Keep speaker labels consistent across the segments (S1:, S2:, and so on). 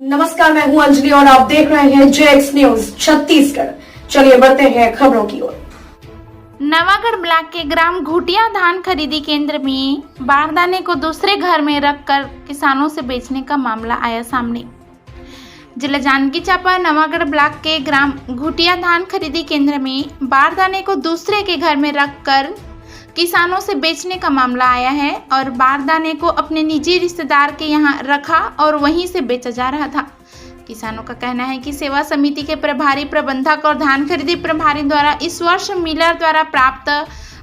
S1: नमस्कार, मैं हूं अंजलि और आप देख रहे हैं जेएक्स न्यूज छत्तीसगढ़। चलिए बढ़ते हैं खबरों की ओर।
S2: नवागढ़ ब्लॉक के ग्राम घुटिया धान खरीदी केंद्र में बारदाने को दूसरे घर में रखकर किसानों से बेचने का मामला आया सामने। जिला जांजगीर चांपा नवागढ़ ब्लॉक के ग्राम घुटिया धान खरीदी केंद्र में बारदाने को दूसरे के घर में रखकर किसानों से बेचने का मामला आया है और बारदाने को अपने निजी रिश्तेदार के यहां रखा और वहीं से बेचा जा रहा था। किसानों का कहना है कि सेवा समिति के प्रभारी प्रबंधक और धान खरीदी प्रभारी द्वारा इस वर्ष मिलर द्वारा प्राप्त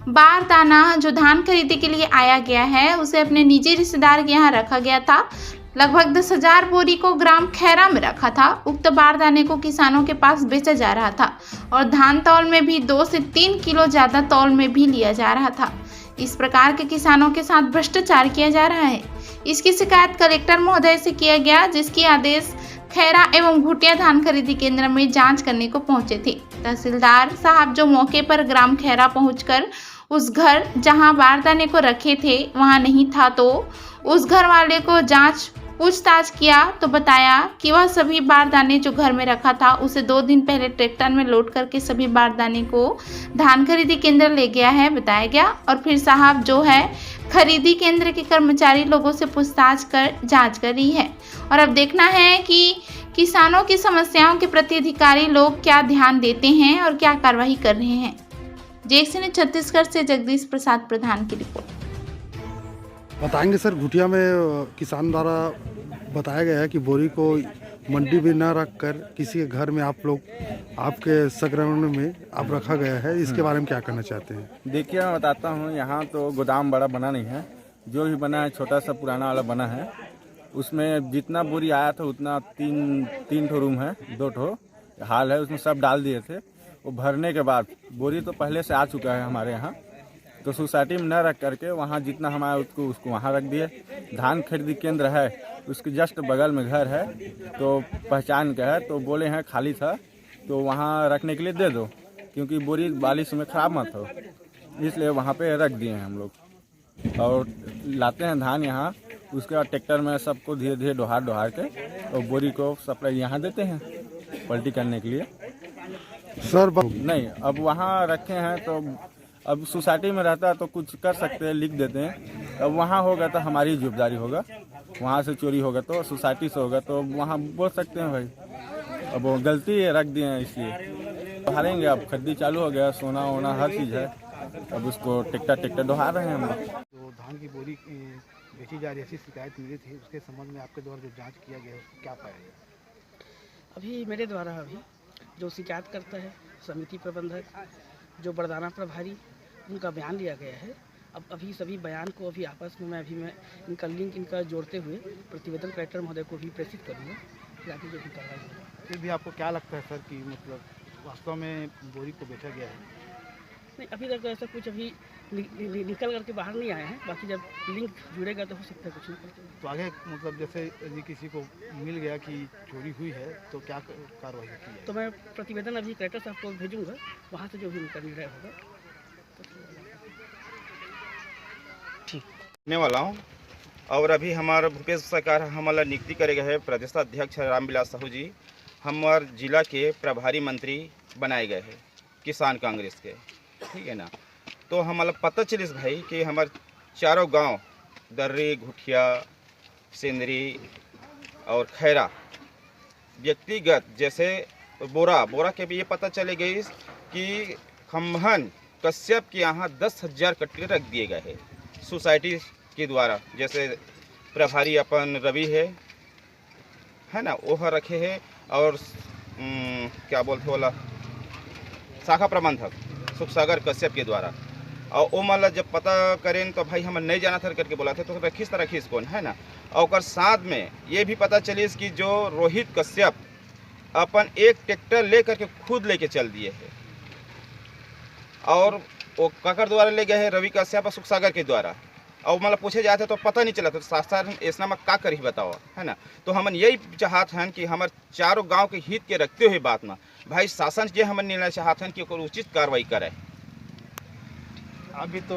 S2: बारदाना जो धान खरीदी के लिए आया गया है उसे अपने निजी रिश्तेदार के यहाँ रखा गया था। लगभग 10,000 बोरी को ग्राम खैरा में रखा था। उक्त बारदाने को किसानों के पास बेचा जा रहा था और धान तौल में भी 2 से 3 किलो ज़्यादा तौल में भी लिया जा रहा था। इस प्रकार के किसानों के साथ भ्रष्टाचार किया जा रहा है। इसकी शिकायत कलेक्टर महोदय से किया गया, जिसकी आदेश खैरा एवं घुटिया धान खरीदी केंद्र में जांच करने को पहुंचे थे। तहसीलदार साहब जो मौके पर ग्राम खैरा पहुंचकर उस घर जहां बारदाने को रखे थे वहां नहीं था, तो उस घर वाले को जांच पूछताछ किया तो बताया कि वह सभी बारदाने जो घर में रखा था उसे 2 दिन पहले ट्रैक्टर में लोड करके सभी बारदाने को धान खरीदी केंद्र ले गया है, बताया गया। और फिर साहब जो है खरीदी केंद्र के कर्मचारी लोगों से पूछताछ कर जांच कर रही है। और अब देखना है कि किसानों की समस्याओं के प्रति अधिकारी लोग क्या ध्यान देते हैं और क्या कार्रवाई कर रहे हैं। जेएक्स न्यूज छत्तीसगढ़ से जगदीश प्रसाद प्रधान की रिपोर्ट।
S3: बताएंगे सर, घुटिया में किसान द्वारा बताया गया है कि बोरी को मंडी में न रखकर किसी के घर में आप लोग आपके संग्रहण में आप रखा गया है, इसके बारे में क्या कहना चाहते हैं?
S4: देखिए, मैं बताता हूँ। यहाँ तो गोदाम बड़ा बना नहीं है, जो भी बना है छोटा सा पुराना वाला बना है। उसमें जितना बोरी आया था उतना तीन ठो रूम है, 2 ठो हाल है, उसमें सब डाल दिए थे। वो भरने के बाद बोरी तो पहले से आ चुका है हमारे यहाँ, तो सोसाइटी में न रख करके वहाँ जितना हमारा उसको वहाँ रख दिए। धान खरीदी केंद्र है, उसके जस्ट बगल में घर है, तो पहचान के है, तो बोले हैं खाली था तो वहाँ रखने के लिए दे दो, क्योंकि बोरी बारिश में ख़राब मत हो, इसलिए वहाँ पे रख दिए हैं हम लोग। और लाते हैं धान यहाँ, उसके बाद ट्रैक्टर में सबको धीरे धीरे डोहार के और बोरी को सप्लाई यहाँ देते हैं पलटी करने के लिए।
S3: सर
S4: नहीं, अब वहाँ रखे हैं तो अब सोसाइटी में रहता है तो कुछ कर सकते हैं, लिख देते हैं। अब वहाँ होगा तो हमारी जिम्मेदारी होगा, वहाँ से चोरी होगा तो सोसाइटी से होगा तो वहाँ बोल सकते हैं भाई अब वो गलती है, रख दिए हैं इसलिए। हारेंगे, अब खरीदी चालू हो गया, सोना वोना हर चीज़ है, अब उसको ट्रैक्टर डोहा रहे हैं हम लोग।
S5: तो धान की बोरी बेची जा रही ऐसी शिकायत मिली थी, उसके संबंध में आपके द्वारा जो जांच किया गया है क्या पाया गया?
S6: अभी मेरे द्वारा जो शिकायत करता है समिति प्रबंधक, जो बरदाना प्रभारी, उनका बयान लिया गया है। अब अभी सभी बयान को अभी आपस में मैं इनका लिंक जोड़ते हुए प्रतिवेदन कलेक्टर महोदय को भी प्रेषित करूँगा, फिर आगे जो भी कार्रवाई होगा।
S5: फिर भी आपको क्या लगता है सर कि मतलब वास्तव में बोरी को बेचा गया है?
S6: नहीं, अभी तक ऐसा कुछ अभी निकल करके बाहर नहीं आए हैं, बाकी जब लिंक जुड़ेगा तो हो सकता है कुछ निकल।
S5: तो आगे मतलब जैसे यदि किसी को मिल गया कि चोरी हुई है तो क्या कार्रवाई की है?
S6: तो मैं प्रतिवेदन अभी कलेक्टर साहब को भेजूँगा, वहाँ से जो भी उनका निर्णय होगा
S7: ने वाला हूँ। और अभी हमारा भूपेश सरकार हमारा नियुक्ति करेगा है प्रदेश अध्यक्ष रामविलास साहू जी, हमारे जिला के प्रभारी मंत्री बनाए गए हैं किसान कांग्रेस के, ठीक है ना। तो हमारा पता चलिस भाई कि हमारे चारों गांव दर्री, घुटिया, सिंदरी और खैरा व्यक्तिगत जैसे बोरा के भी ये पता चले गई कि खम्हन कश्यप के यहाँ 10,000 कट्टे रख दिए गए हैं सोसाइटी के द्वारा। जैसे प्रभारी अपन रवि है ना, वो रखे हैं, और क्या बोलते वाला शाखा प्रबंधक सुखसागर कश्यप के द्वारा। और वो मतलब जब पता करें तो भाई हम नहीं जाना था करके बोला थे, तो रखीस कौन है ना। और साथ में ये भी पता चलिस कि जो रोहित कश्यप अपन एक ट्रैक्टर ले करके खुद लेके चल दिए हैं, और वो काकर द्वारा ले गए हैं रवि कश्यप और सुखसागर के द्वारा। और मतलब पूछे जाते तो पता नहीं चला, तो शासन ऐसा में का करी बताओ, है ना। तो हम यही चाहत हैं कि हमारे चारों गांव के हित के रखते हुए बात में भाई शासन जो हम निर्णय चाहते हैं कि उचित कार्रवाई करे।
S5: अभी तो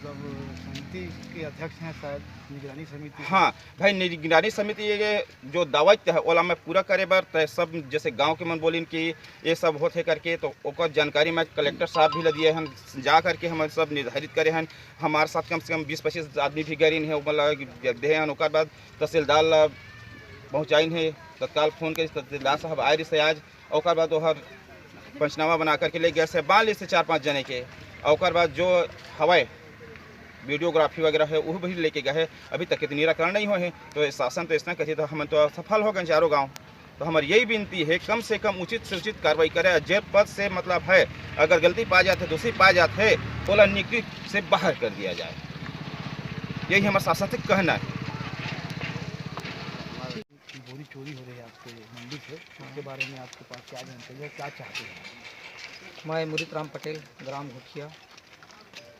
S5: मतलब समिति के अध्यक्ष हैं शायद, निगरानी समिति।
S7: हाँ भाई, निगरानी समिति ये जो दावत है ओला मैं पूरा करे बर तय सब जैसे गांव के मन बोलिन कि ये सब होते करके, तो ओकर जानकारी मैं कलेक्टर साहब भी दिए हैं, जा करके हम सब निर्धारित करे हैं। हमारे साथ कम से कम 20-25 आदमी भी गरीन है, मतलब दे हैं। ओकर बाद तहसीलदार ला पहुँचाइन है, तत्काल फ़ोन कर तहसीलदार साहब आए रही आज। ओकर बाद वह पंचनामा बना करके ले गए से 4-5 जने के। और बाद जो हवाए वीडियोग्राफी वगैरह है वो भी लेके गए हैं। अभी तक के निराकरण नहीं हुए हैं, तो शासन तो इतना कही तो हम तो सफल हो गए चारों गांव। तो हमारी यही विनती है कम से कम उचित से उचित कार्रवाई करे। जे पद से मतलब है अगर गलती पाई जाती है, दोषी पाया जाता है, ओला नियुक्ति से बाहर कर दिया जाए। यही हमारे शासन से कहना है।
S5: बोरी चोरी हो रही है आपके मंडी से, उसके बारे में आपके पास क्या जानकारी है, क्या चाहते हैं?
S8: मैं मुरीत राम पटेल, ग्राम घुटिया।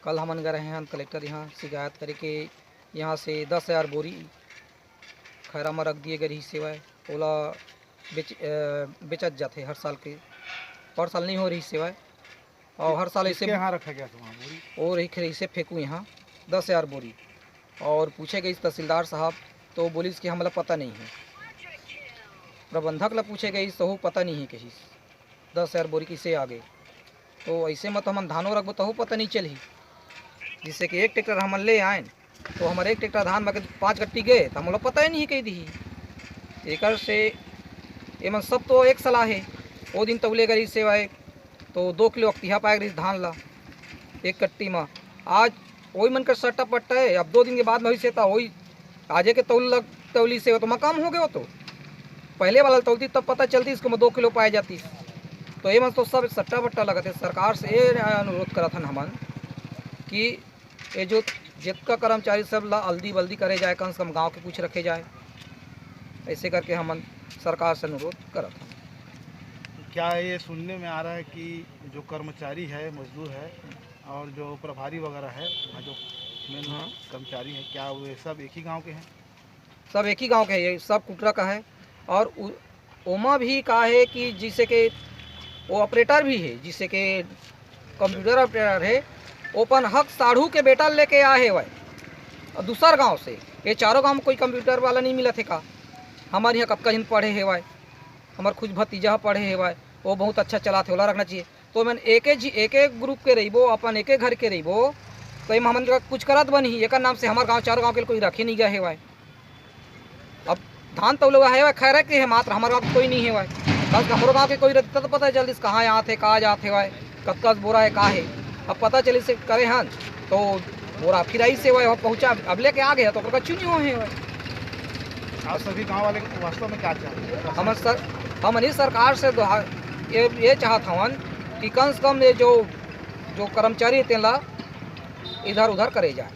S8: कल हमन गए हैं कलेक्टर यहाँ शिकायत करे कि यहाँ से 10,000 बोरी खैरा में रख दिए गए रही सेवाएँ, ओला बेचत जाते हर साल के। हर साल नहीं हो रही सेवाएँ, और हर साल ऐसे
S5: यहाँ रखा गया था वहाँ बोरी,
S8: और रही से फेंकूँ यहाँ 10,000 बोरी। और पूछे गई तहसीलदार साहब तो बोलिस कि हमला पता नहीं है। प्रबंधक ला पूछे गई तो पता नहीं है कहीं 10,000 बोरी किसे आ गए। तो ऐसे में तो हम धानों रखबो तो पता नहीं चली। जिससे कि एक ट्रैक्टर हम ले आए तो हमारे एक ट्रैक्टर धान में 5 गट्टी गए तो हम लोग पता ही नहीं कही दी। एक से एमन सब तो एक सलाह है। वो दिन तौले गई सेवाए तो 2 किलो अक्तिहा पाए गई धान ला एक कट्टी में। आज वही मन कर सट्टा पट्टा है। अब 2 दिन के बाद में वही से था वही आजे के तौली से तो मैं कम हो गया हो। तो पहले वाला तौलती तब पता चलती इसको मैं 2 किलो पाई जाती। तो ये तो सब सट्टा बट्टा लगाते। सरकार से ये अनुरोध करा था हमन कि ये जो जितना कर्मचारी सब ला हल्दी बल्दी करे जाए, कम से कम गांव के कुछ रखे जाए। ऐसे करके हमन सरकार से अनुरोध करा था।
S5: क्या ये सुनने में आ रहा है कि जो कर्मचारी है, मजदूर है, और जो प्रभारी वगैरह है, जो मेन कर्मचारी है, क्या वे सब एक ही गांव के हैं?
S8: सब एक ही गांव के है, ये सब कुटरा का है। और ओमा भी कहा है कि जिससे कि वो ऑपरेटर भी है, जिससे कि कंप्यूटर ऑपरेटर है, ओपन हक साढ़ू के बेटा लेके आए है वह दूसर गांव से। ये चारों गांव में कोई कंप्यूटर वाला नहीं मिला थे का। हमारे यहाँ कब कहीं पढ़े है वह, हमारे खुद भतीजा पढ़े है वह, वो बहुत अच्छा चलाते वाला रखना चाहिए। तो मैंने एक ग्रुप के रही वो अपन एक घर के रही वो, तो हम कुछ करत बनी एक नाम से हमारे गाँव चारों गाँव के कोई रखे नहीं गए है वह। अब धान तो लोग है वह खैर के है, मात्र हमारे गाँव कोई नहीं है वह। बस हमारे गाँव के कोई रहता तो पता जल्दी कहाँ यहाँ थे, कहाँ जाते वह, कब बोरा है कहाँ है। अब पता चली से करे हन तो बोरा फिर आई से वह पहुँचा, अब लेके आ गया तो कच्चू नहीं हुए हैं।
S5: आप सभी गांव वाले वास्तव में क्या चाहते हैं?
S8: हमारी सरकार से ये चाहत हवन कि कम से कम ये जो कर्मचारी तेला इधर उधर करे जाए।